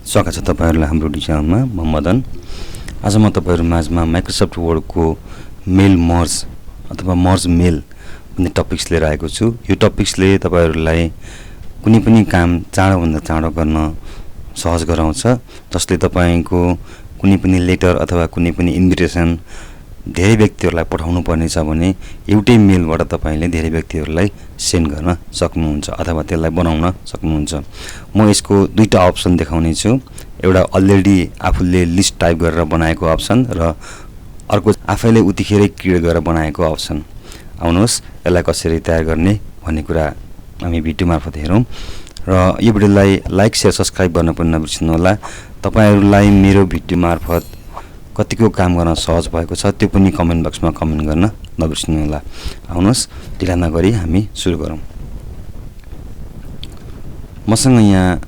स्वागत छ तपाईहरुलाई हाम्रो च्यानलमा। म मदन। आज म तपाईहरु माझमा माइक्रोसफ्ट वर्डको मेल मर्ज अथवा मर्ज मेल भन्ने टपिक्स लिएर आएको छु। यो टपिक्सले तपाईहरुलाई कुनै पनि काम चाँडोभन्दा चाँडो गर्न सहज गराउँछ, जसले तपाईको कुनै पनि लेटर अथवा कुनै पनि इन्भिटेसन धेरै व्यक्तिहरुलाई पठाउनु पर्ने छ भने एउटै मेलबाट तपाईले धेरै व्यक्तिहरुलाई सेन्ड गर्न सक्नुहुन्छ अथवा त्यसलाई बनाउन सक्नुहुन्छ। म यसको दुईटा अप्सन देखाउने छु। एउटा अलरेडी आफूले लिस्ट टाइप गरेर बनाएको अप्सन र अर्को आफैले उतिखेरै क्रिएट गरेर बनाएको अप्सन। आउनुहोस् यसलाई कसरी तयार गर्ने भन्ने कुरा हामी भिडियो मार्फत हेरौं र यो भिडियोलाई लाइक शेयर सब्स्क्राइब गर्न पनि नबिर्सनु होला। तपाईहरुलाई मेरो भिडियो मार्फत कतिको काम गर्न सहज भएको छ त्यो पनि कमेन्ट बक्समा कमेन्ट गर्न नबिर्सनु होला। आउनुहोस् ढिला नगरी हामी सुरु गरौं। मसँग यहाँ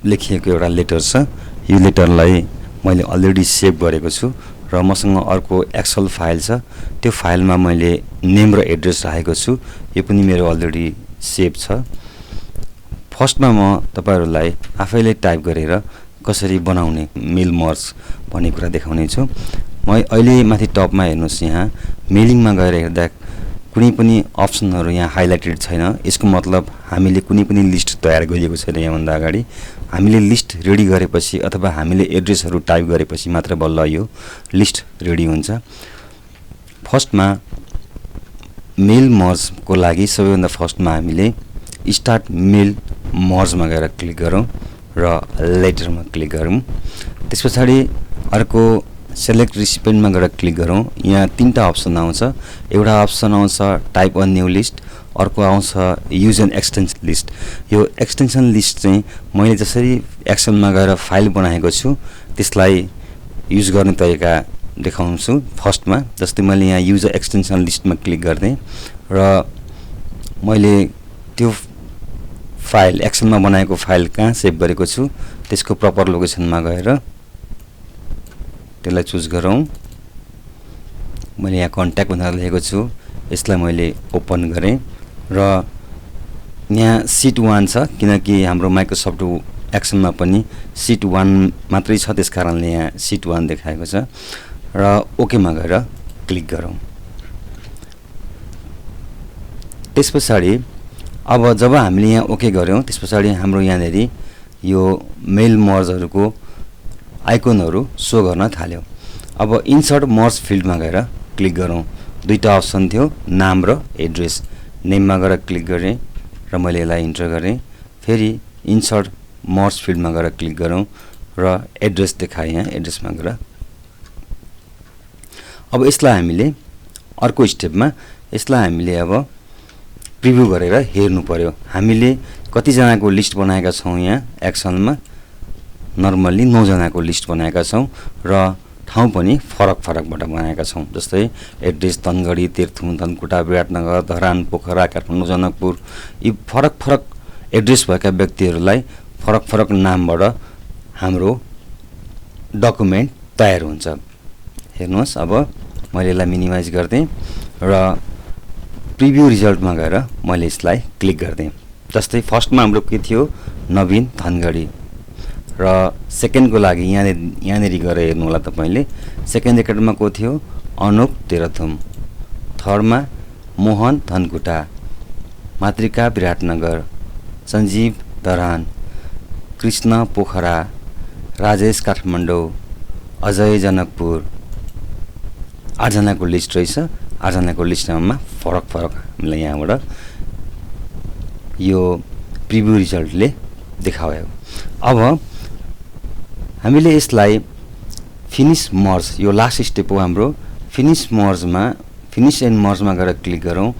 लेखिएको एउटा लेटर छ। यो लेटरलाई मैले अलरेडी सेभ गरेको छु र मसँग अर्को एक्सेल फाइल छ। त्यो फाइलमा मैले नेम र एड्रेस राखेको छु। यो पनि मेरो अलरेडी सेभ छ। फर्स्टमा म तपाईहरुलाई आफैले टाइप गरेर कसरी बनाउने मेल मर्ज भन्ने कुरा देखाउने छु। म अहिले माथि टपमा हेर्नुस्, यहाँ मेलिङमा गएर हेर्दा कुनै पनि अप्सनहरु यहाँ हाइलाइटेड छैन। यसको मतलब हामीले कुनै पनि लिस्ट तयार गरिएको छैन। यहाँ भन्दा अगाडि हामीले लिस्ट रेडी गरेपछि अथवा हामीले एड्रेसहरु टाइप गरेपछि मात्र बल्ल यो लिस्ट रेडी हुन्छ। फर्स्टमा मेल मर्ज को लागि सबैभन्दा फर्स्टमा हामीले स्टार्ट मेल मर्जमा गएर क्लिक गरौँ र लेटरमा क्लिक गरौँ। त्यसपछि अर्को सेलेक्ट रिसिपिएन्टमा गएर क्लिक गरौँ। यहाँ तीनटा अप्सन आउँछ। एउटा अप्सन आउँछ टाइप अ न्यू लिस्ट, अर्को आउँछ युज एन एक्सटेन्सन लिस्ट। यो एक्सटेन्सन लिस्ट चाहिँ मैले जसरी एक्सेलमा गएर फाइल बनाएको छु त्यसलाई युज गर्ने तरिका देखाउँछु। फर्स्टमा जस्तै मैले यहाँ युज एक्सटेन्सन लिस्टमा क्लिक गर्दै र मैले त्यो फाइल एक्सेलमा बनाएको फाइल कहाँ सेभ गरेको छु त्यसको प्रपर लोकेसनमा गएर त्यसलाई चुज गरौँ। मैले यहाँ कन्ट्याक्ट भनेर लेखेको छु। यसलाई मैले ओपन गरेँ र यहाँ सिट 1 छ, किनकि हाम्रो माइक्रोसफ्ट एक्सेलमा पनि सिट 1 मात्रै छ, त्यसकारणले यहाँ सिट 1 देखाएको छ र ओके मा गएर क्लिक गरौँ। त्यसपछि अब जब हामीले यहाँ ओके गर्यौं त्यसपछि हाम्रो यहाँनेरि यो मेल मर्जहरुको आइकनहरु शो गर्न थाल्यो। अब इन्सर्ट मर्ज फिल्डमा गएर क्लिक गरौँ। दुईटा अप्सन थियो, नाम र एड्रेस। नेममा गएर क्लिक गरेँ र मैले यसलाई इन्टर गरेँ। फेरि इन्सर्ट मर्ज फिल्डमा गएर क्लिक गरौँ र एड्रेस देखाए। यहाँ एड्रेसमा गएर अब यसलाई हामीले अर्को स्टेपमा यसलाई हामीले अब प्रिभ्यू गरेर हेर्नु पर्यो। हामीले कति जनाको लिस्ट बनाएका छौं। यहाँ एक्सेलमा नर्मली 9 जनाको लिस्ट बनाएका छौं र ठाउँ पनि फरक-फरकबाट बनाएका छौं। जस्तै एड्रेस तनगढी, तेर्थुम, धनकुटा, विराटनगर, धरान, पोखरा, काठमाडौँ, जनकपुर, यी फरक-फरक एड्रेस भएका व्यक्तिहरुलाई फरक-फरक नामबाट हाम्रो डकुमेन्ट तयार हुन्छ। हेर्नुहोस्, अब मैले यसलाई मिनिमाइज गर्दै र प्रिभ्यू रिजल्टमा गएर मैले यसलाई क्लिक गर्दै। जस्तै फर्स्टमा हाम्रो के थियो, नवीन धनगढी र सेकेन्डको लागि यहाँनेरि गएर हेर्नु होला तपाईले। सेकेन्ड रेकर्डमा को थियो, अनुप तेह्रथुम। थर्डमा मोहन धनकुटा, मातृका विराटनगर, सञ्जीव धरान, कृष्ण पोखरा, राजेश काठमाडौँ, अजय जनकपुर। 8 जनाको लिस्ट रहेछ। 8 जनाको लिस्टमा फरक-फरक हामीलाई यहाँबाट यो प्रिभ्यू रिजल्टले देखायो। अब हामीले यसलाई फिनिश मर्ज, यो लास्ट स्टेप हो हाम्रो। फिनिश एन्ड मर्जमा गएर क्लिक गरौँ।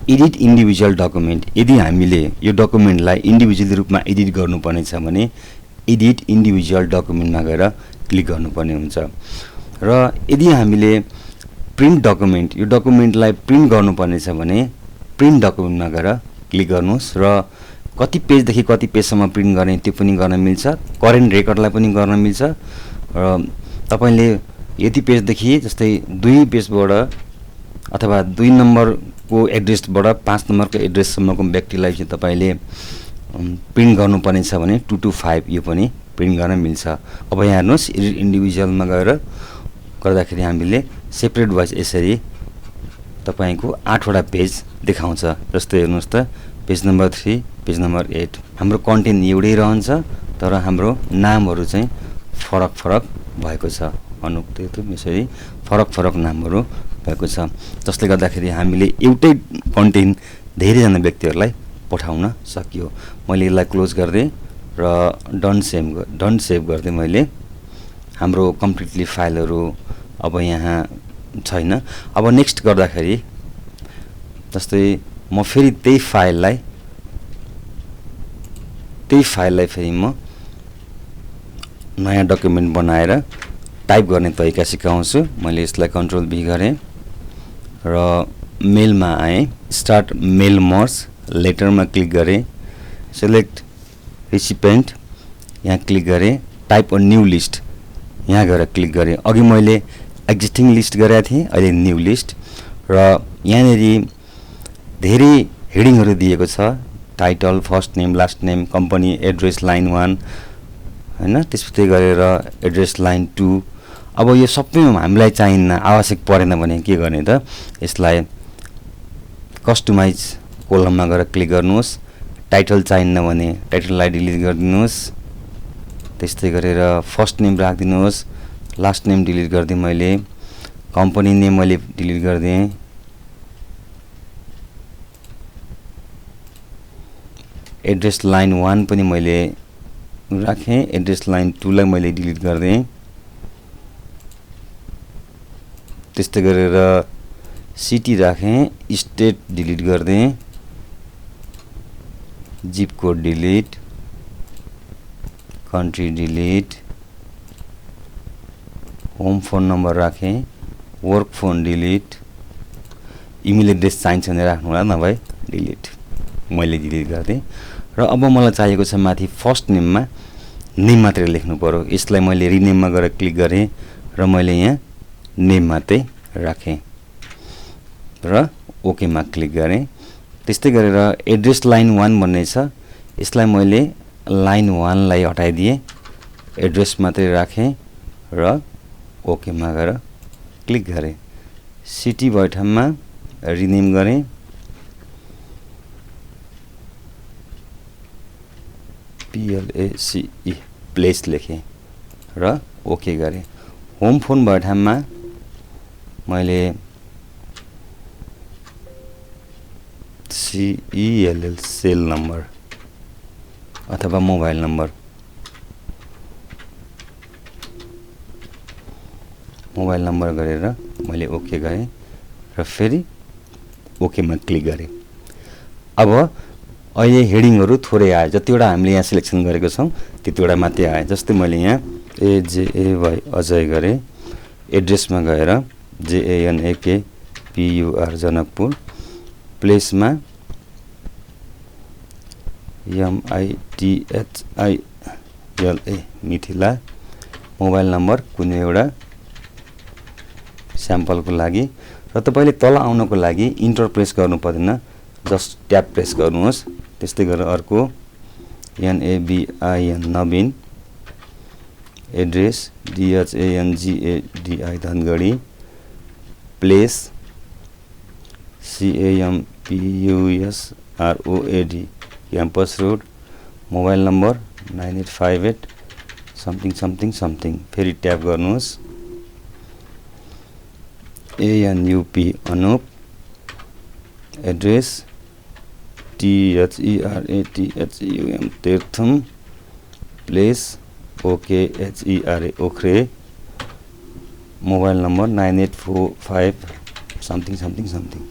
Edit individual document. यदि हामीले यो डकुमेन्टलाई इन्डिभिजुअल रूपमा एडिट गर्नुपर्ने छ भने एडिट इन्डिभिजुअल डकुमेन्टमा गएर क्लिक गर्नुपर्ने हुन्छ र यदि हामीले प्रिन्ट डकुमेन्ट, यो डकुमेन्टलाई प्रिन्ट गर्नुपर्ने छ भने प्रिन्ट डकुमेन्टमा गएर क्लिक गर्नुहोस् र कति पेजदेखि कति पेजसम्म प्रिन्ट गर्ने त्यो पनि गर्न मिल्छ। करेन्ट रेकर्डलाई पनि गर्न मिल्छ र तपाईले यति पेजदेखि जस्तै 2 पेजबाट अथवा 2 नम्बरको एड्रेसबाट 5 नम्बरको एड्रेससम्मको व्यक्तिलाई चाहिँ तपाईले प्रिन्ट गर्नुपर्ने छ भने 2 to 5 यो पनि प्रिन्ट गर्न मिल्छ। अब यहाँ हेर्नुहोस् एडिट इन्डिभिजुअलमा गएर गर्दाखेरि हामीले सेपरेट वाइज यसरी तपाईँको 8वटा पेज देखाउँछ। जस्तै हेर्नुहोस् त पेज नम्बर 3 पेज नम्बर 8 हाम्रो कन्टेन्ट एउटै रहन्छ तर हाम्रो नामहरू चाहिँ फरक फरक भएको छ। अनुक्तिम यसरी फरक फरक नामहरू भएको छ जसले गर्दाखेरि हामीले एउटै कन्टेन्ट धेरैजना व्यक्तिहरूलाई पठाउन सकियो। मैले यसलाई क्लोज गरिदिएँ र डन सेभ गर्दै मैले हाम्रो कम्प्लिटली फाइलहरू अब यहाँ छैन। अब नेक्स्ट गर्दाखेरि जस्तै म फेरि त्यही फाइललाई फेरि म नयाँ डकुमेन्ट बनाएर टाइप गर्ने तरिका सिकाउँछु। मैले यसलाई कन्ट्रोल भी गरेँ र मेलमा आएँ, स्टार्ट मेल मर्ज लेटरमा क्लिक गरेँ, सेलेक्ट रिसिपेन्ट यहाँ क्लिक गरेँ, टाइप अ न्यू लिस्ट यहाँ गएर क्लिक गरेँ। अघि मैले एक्जिस्टिङ लिस्ट गरेको थिएँ, अहिले न्यू लिस्ट र यहाँनिर धेरै हेडिङहरू दिएको छ। Title, first name, last name, company, address line 1 हैन, त्यसपछि गरेर एड्रेस लाइन 2। अब यो सबैमा हामीलाई चाहिन्न, आवश्यक परेन भने के गर्ने त यसलाई कस्टमाइज कोलममा गएर क्लिक गर्नुहोस्। टाइटल चाहिन्न भने टाइटललाई डिलिट गरिदिनुहोस्। त्यस्तै गरेर फर्स्ट नेम राखिदिनुहोस्, लास्ट नेम डिलिट गरिदिएँ मैले, कम्पनी नेम मैले डिलिट गरिदिएँ। एड्रेस लाइन 1 पनि मैले राखेँ, एड्रेस लाइन 2 लाई मैले डिलिट गरिदिएँ। त्यस्तै गरेर सिटी राखेँ, स्टेट डिलिट गरिदिएँ, zip code delete, country delete, home phone number राखेँ, work phone delete, email address चाहिन्छ भने राख्नु होला, नभए डिलिट। मैले डिलिट गरिदिएँ र अब मलाई चाहिएको छ माथि फर्स्ट नेममा नेम मात्रै लेख्नु पर्यो। यसलाई मैले रिनेममा गएर क्लिक गरेँ र मैले यहाँ नेम मात्रै राखेँ र ओकेमा क्लिक गरेँ। त्यस्तै गरेर एड्रेस लाइन 1 भन्ने छ, यसलाई मैले लाइन 1 लाई हटाइदिएँ, एड्रेस मात्रै राखेँ र ओकेमा गएर क्लिक गरेँ। सिटी भयो ठाउँमा रिनेम गरेँ, PLACE प्लेस लेखेँ र ओके गरेँ। होम फोन भयो ठाउँमा मैले CELL सेल नम्बर अथवा मोबाइल नम्बर गरेर मैले ओके गरेँ र फेरि ओकेमा क्लिक गरेँ। अब अहिले हेडिङहरू थोरै आए, जतिवटा हामीले यहाँ सिलेक्सन गरेको छौँ त्यतिवटा मात्रै आए। जस्तै मैले यहाँ AJAY अजय गरेँ, एड्रेसमा गएर JANAKPUR जनकपुर, प्लेसमा MITHILA मिथिला, मोबाइल नम्बर कुनै एउटा स्याम्पलको लागि। र तपाईँले तल आउनको लागि इन्टर प्रेस गर्नु पर्दैन, जस्ट ट्याब प्रेस गर्नुहोस्। त्यस्तै गरेर अर्को NABIN नवीन, address DHANGADI Dhangadhi, place CAMPUSROAD campus road, mobile number 9858 something something something. फेरि ट्याब गर्नुहोस्, ANUP Anup, address THERATHUM Terhathum, place OKHERA Okhre, mobile number 9845 something something something.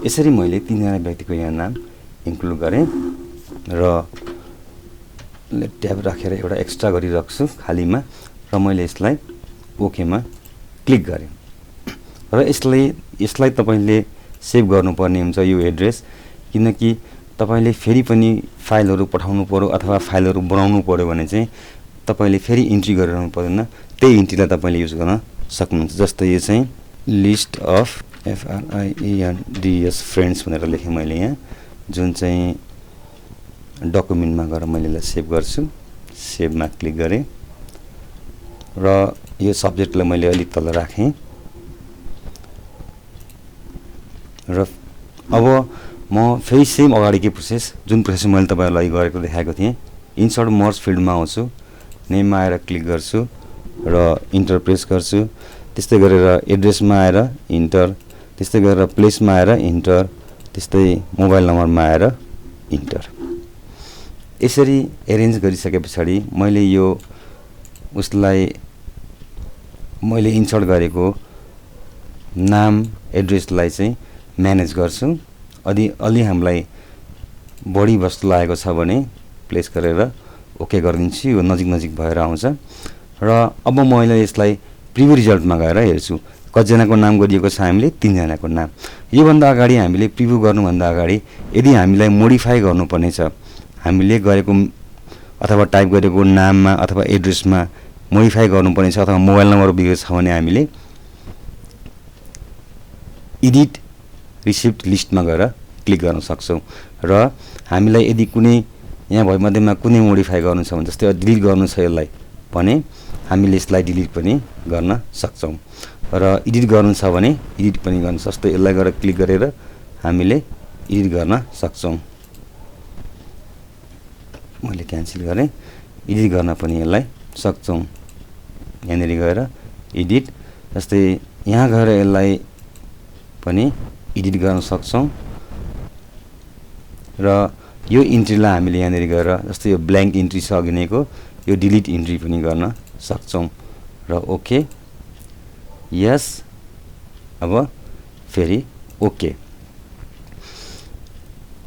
यसरी मैले 3जना व्यक्तिको यहाँ नाम इन्क्लुड गरेँ र ट्याब राखेर एउटा एक्स्ट्रा गरिराख्छु खालीमा र मैले यसलाई ओकेमा क्लिक गरेँ र यसलाई तपाईँले सेभ गर्नुपर्ने हुन्छ यो एड्रेस, किनकि तपाईँले फेरि पनि फाइलहरू पठाउनु पर्यो अथवा फाइलहरू बनाउनु पर्यो भने चाहिँ तपाईँले फेरि इन्ट्री गरिरहनु पर्दैन, त्यही इन्ट्रीलाई तपाईँले युज गर्न सक्नुहुन्छ। जस्तै यो चाहिँ लिस्ट अफ FRIENDS फ्रेन्ड्स भनेर लेखेँ मैले यहाँ, जुन चाहिँ डकुमेन्टमा गएर मैले यसलाई सेभ गर्छु। सेभमा क्लिक गरेँ र यो सब्जेक्टलाई मैले अलिक तल राखेँ र अब म फेरि सेम अगाडिकै प्रोसेस जुन प्रोसेस मैले तपाईँहरूलाई गरेको देखाएको थिएँ इन्सर्ट मर्ज फिल्डमा आउँछु नेममा आएर क्लिक गर्छु र इन्टर प्रेस गर्छु त्यस्तै गरेर एड्रेसमा आएर इन्टर त्यस्तै गरेर प्लेसमा आएर इन्टर त्यस्तै मोबाइल नम्बरमा आएर इन्टर यसरी एरेन्ज गरिसके पछाडि मैले यो उसलाई मैले इन्सर्ट गरेको नाम एड्रेसलाई चाहिँ म्यानेज गर्छु अलि हामीलाई बढी वस्तु लागेको छ भने प्लेस गरेर ओके गरिदिन्छु यो नजिक भएर आउँछ र अब मैले यसलाई प्रिभ्यू रिजल्टमा गएर हेर्छु कतिजनाको नाम गरिएको छ हामीले 3 जनाको नाम योभन्दा अगाडि हामीले प्रिभ्यू गर्नुभन्दा अगाडि यदि हामीलाई मोडिफाई गर्नुपर्ने छ हामीले गरेको अथवा टाइप गरेको नाममा अथवा एड्रेसमा मोडिफाई गर्नुपर्ने छ अथवा मोबाइल नम्बर बिग्रेको छ भने हामीले एडिट रिसिप्ट लिस्टमा गएर क्लिक गर्न सक्छौं र हामीलाई यदि कुनै यहाँ भइमध्येमा कुनै मोडिफाई गर्नु छ भने जस्तै डिलिट गर्नु छ यसलाई भने हामीले यसलाई डिलिट पनि गर्न सक्छौं र एडिट गर्नु छ भने एडिट पनि गर्न जस्तै यसलाई गएर क्लिक गरेर हामीले एडिट गर्न सक्छौं मैले क्यान्सल गरेँ एडिट गर्न पनि यसलाई सक्छौं यहाँनेर गएर एडिट जस्तै यहाँ गएर यसलाई पनि एडिट गर्न सक्छौं र यो इन्ट्रीलाई हामीले यहाँनेर गएर जस्तै यो ब्ल्याङ्क इन्ट्री छ अघि नैको यो डिलिट इन्ट्री पनि गर्न सक्छौं र ओके यस अब फेरि ओके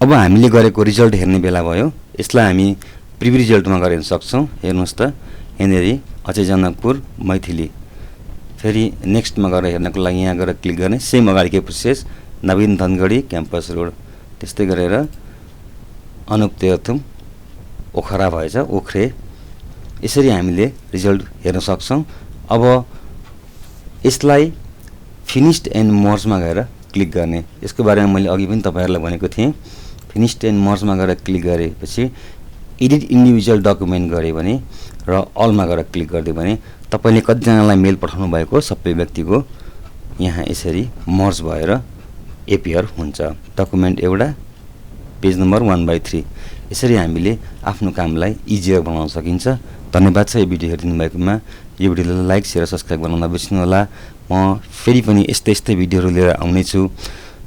अब हामीले गरेको रिजल्ट हेर्ने बेला भयो यसलाई हामी प्रिभ्यू रिजल्टमा गएर हेर्न सक्छौं हेर्नुस् त यहाँनेर अजय जनकपुर मैथिली फेरि नेक्स्टमा गएर हेर्नको लागि यहाँ गएर क्लिक गर्ने सेम अगाडिकै प्रोसेस नवीन धनगढी क्याम्पस रोड त्यस्तै गरेर अनुप तेथुम ओखरा भएछ ओख्रे यसरी हामीले रिजल्ट हेर्न सक्छौं अब यसलाई फिनिश्ड एन्ड मर्जमा गएर क्लिक गर्ने यसको बारेमा मैले अघि पनि तपाईहरुलाई भनेको थिएँ फिनिश्ड एन्ड मर्जमा गएर क्लिक गरेपछि एडिट इन्डिभिजुअल डकुमेन्ट गरे भने र अलमा गएर क्लिक गर्दै भने तपाईले कतिजनालाई मेल पठाउनु भएको सबै व्यक्तिको यहाँ यसरी मर्ज भएर एपियर हुन्छ डकुमेन्ट एउटा पेज नम्बर 1/3 यसरी हामीले आफ्नो कामलाई इजियर बनाउन सकिन्छ धन्यवाद छ यो भिडियो हेरिदिनु भएकोमा यो भिडियोलाई लाइक शेयर सब्स्क्राइब गर्न नबिर्सनु होला म फेरि पनि यस्तै भिडियोहरु लिएर आउने छु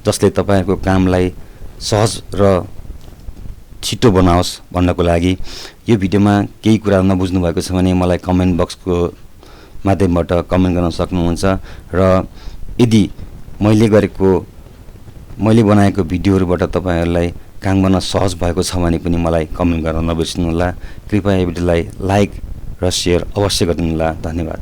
जसले तपाईहरुको कामलाई सहज र छिटो बनाओस् भन्नको लागि यो भिडियोमा केही कुरा नबुझ्नु भएको छ भने मलाई कमेन्ट बक्सको माध्यमबाट कमेन्ट गर्न सक्नुहुन्छ र यदि मैले बनाएको भिडियोहरुबाट तपाईहरुलाई काम गर्न सहज भएको छ भने पनि मलाई कमेन्ट गर्न नबिर्सनु होला कृपया यो भिडियोलाई लाइक र शेयर अवश्य गरिदिनु होला धन्यवाद।